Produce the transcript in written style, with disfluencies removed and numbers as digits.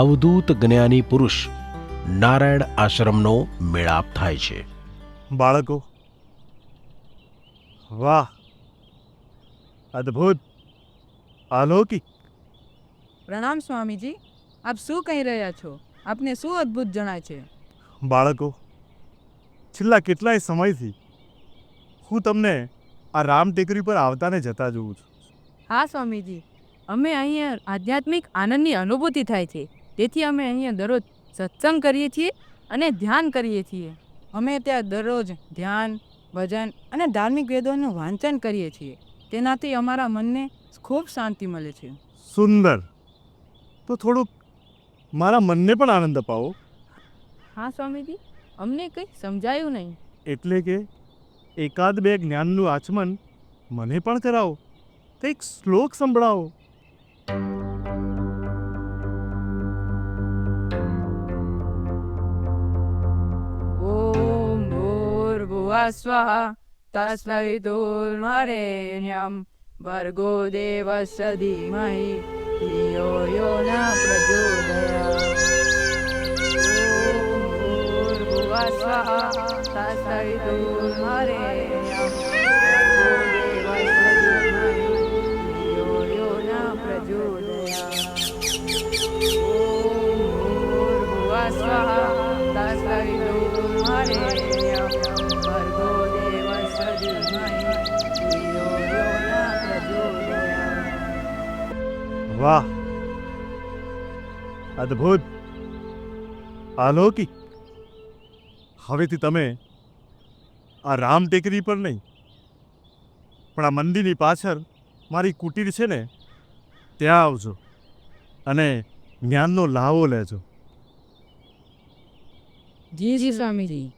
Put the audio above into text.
અવધૂત જ્ઞાની પુરુષ નારાયણ આશ્રમનો મેળાપ થાય છે. બાળકો, વાહ, અદ્ભુત, અલૌકિક. પ્રણામ સ્વામીજી. આપ શું કહી રહ્યા છો? આપને શું અદ્ભુત જણાય છે? બાળકો, છેલ્લા કેટલાય સમયથી હું તમને આ રામ ટેકરી પર આવતાને જતા જોઉં છું. હા સ્વામીજી, અમે અહીંયા આધ્યાત્મિક આનંદની અનુભૂતિ થાય છે, તેથી અમે અહીંયા દરરોજ સત્સંગ કરીએ છીએ અને ધ્યાન કરીએ છીએ. અમે ત્યાં દરરોજ ધ્યાન, ભજન અને ધાર્મિક વેદોનું વાંચન કરીએ છીએ. તેનાથી અમારા મનને ખૂબ શાંતિ મળે છે. સુંદર. તો થોડુંક મારા મનને પણ આનંદ અપાવો. હા સ્વામીજી, અમને કંઈ સમજાયું નહીં. એટલે કે એકાદ બે જ્ઞાનનું આચમન મને પણ કરાવો, કંઈક શ્લોક સંભળાવો. ઓમ ભૂર્ભુવઃ સ્વઃ તસ્સવિતુર્વરેણ્યં ભર્ગો દેવસ્ય ધીમહિ ધિયો યો ન પ્રચોદયાत्. ઓમ ભૂર્ભુવઃ સ્વઃ તસ્સવિતુર્વરેણ્યં ભર્ગો દેવસ્ય ધીમહિ ધિયો યો ન પ્રચોદયાत्. ઓમ ભૂર્ભુવઃ સ્વઃ તસ્સવિતુર્વરેણ્યં ભર્ગો દેવસ્ય ધીમહિ ધિયો યો ન પ્રચોદયાत्. વાહ, અદ્ભુત, અલૌકિક. હવેથી તમે આ રામ ટેકરી પર નહીં, પણ આ મંદિરની પાછળ મારી કુટીર છે ને, ત્યાં આવજો અને જ્ઞાનનો લાવો લેજો. જી સ્વામીજી.